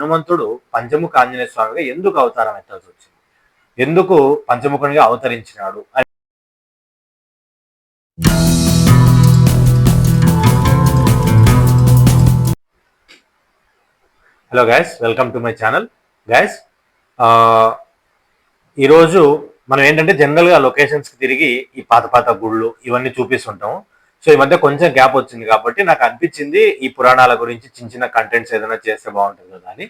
హనుమంతుడు పంచముఖ ఆంజనేయ స్వామిగా ఎందుకు అవతారం ఎత్తాల్సి వచ్చింది, ఎందుకు పంచముఖునిగా అవతరించినాడు అని. Hello guys, welcome to my channel. Guys, ఈరోజు మనం ఏంటంటే జనరల్గా లొకేషన్స్కి తిరిగి ఈ పాత పాత గుళ్ళు ఇవన్నీ చూపిస్తుంటాము. సో ఈ మధ్య కొంచెం గ్యాప్ వచ్చింది కాబట్టి నాకు అనిపించింది ఈ పురాణాల గురించి చిన్న చిన్న కంటెంట్స్ ఏదైనా చేస్తే బాగుంటుంది కదా అని.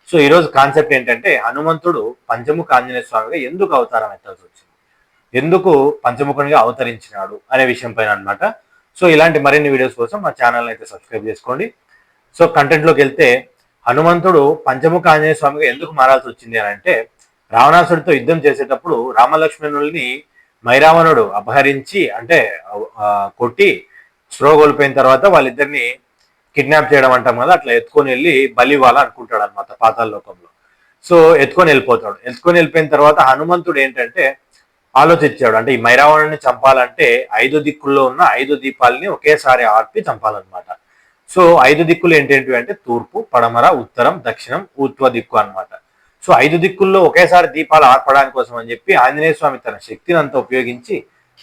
సో ఈరోజు కాన్సెప్ట్ ఏంటంటే హనుమంతుడు పంచముఖ ఆంజనేయ స్వామిగా ఎందుకు అవతారం ఎత్తాల్సి వచ్చింది, ఎందుకు పంచముఖునిగా అవతరించినాడు అనే విషయం పైన అనమాట. సో ఇలాంటి మరిన్ని వీడియోస్ కోసం మా ఛానల్ అయితే సబ్స్క్రైబ్ చేసుకోండి. సో కంటెంట్లోకి వెళ్తే, హనుమంతుడు పంచముఖ ఆంజనేయ స్వామిగా ఎందుకు మారాల్సి వచ్చింది అని అంటే, రావణాసుడితో యుద్ధం చేసేటప్పుడు రామలక్ష్మణుల్ని మైరావణుడు అపహరించి అంటే కొట్టి స్రోగోల్పోయిన తర్వాత వాళ్ళిద్దరిని కిడ్నాప్ చేయడం అంటాం కదా, అట్లా ఎత్తుకొని వెళ్ళి బలి అనుకుంటాడు అనమాట పాతాళ లోకంలో. సో ఎత్తుకొని వెళ్ళిపోయిన తర్వాత హనుమంతుడు ఏంటంటే ఆలోచించాడు, అంటే ఈ మైరావణుని చంపాలంటే 5 దిక్కుల్లో ఉన్న 5 దీపాలని ఒకేసారి ఆర్పి చంపాలన్నమాట. సో 5 దిక్కులు ఏంటేంటి అంటే తూర్పు, పడమర, ఉత్తరం, దక్షిణం, ఊర్ధ్వ దిక్కు అనమాట. సో 5 దిక్కుల్లో ఒకేసారి దీపాలు ఆర్పడానికి కోసం అని చెప్పి ఆంజనేయ స్వామి తన శక్తిని అంతా ఉపయోగించి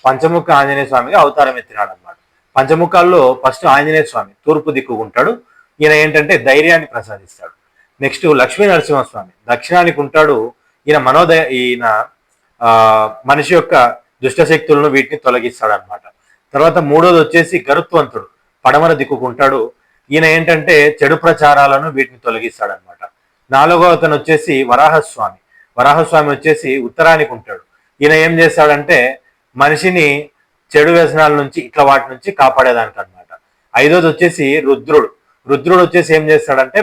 పంచముఖ ఆంజనేయ స్వామిగా అవతారం ఎత్తినాడు అనమాట. పంచముఖాల్లో ఫస్ట్ ఆంజనేయ స్వామి తూర్పు దిక్కుకుంటాడు. ఈయన ఏంటంటే ధైర్యాన్ని ప్రసాదిస్తాడు. నెక్స్ట్ లక్ష్మీ నరసింహస్వామి దక్షిణానికి ఉంటాడు. ఈయన మనిషి యొక్క దుష్టశక్తులను వీటిని తొలగిస్తాడు అనమాట. తర్వాత మూడోది వచ్చేసి గరుత్వంతుడు పడమర దిక్కుకుంటాడు. ఈయన ఏంటంటే చెడు ప్రచారాలను వీటిని తొలగిస్తాడు అనమాట. నాలుగో అతను వచ్చేసి వరాహస్వామి వచ్చేసి ఉత్తరానికి ఉంటాడు. ఈయన ఏం చేస్తాడంటే మనిషిని చెడు వ్యసనాల నుంచి ఇట్లా వాటి నుంచి కాపాడేదానికి అనమాట. ఐదోది వచ్చేసి రుద్రుడు వచ్చేసి ఏం చేస్తాడంటే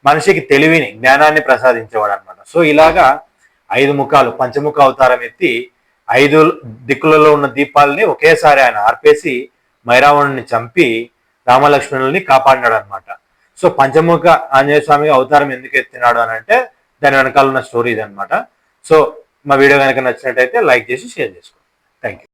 మనిషికి తెలివిని జ్ఞానాన్ని ప్రసాదించేవాడు అనమాట. సో ఇలాగా 5 ముఖాలు పంచముఖ అవతారం ఎత్తి 5 దిక్కులలో ఉన్న దీపాలని ఒకేసారి ఆయన ఆర్పేసి మైరావణుని చంపి రామలక్ష్మణుల్ని కాపాడినాడు అనమాట. సో పంచముఖ ఆంజనేయ స్వామిగా అవతారం ఎందుకు ఎత్తినాడు అని అంటే దాని వెనకాల ఉన్న స్టోరీ ఇది అనమాట. సో మా వీడియో కనుక నచ్చినట్టయితే లైక్ చేసి షేర్ చేసుకోండి. Thank you.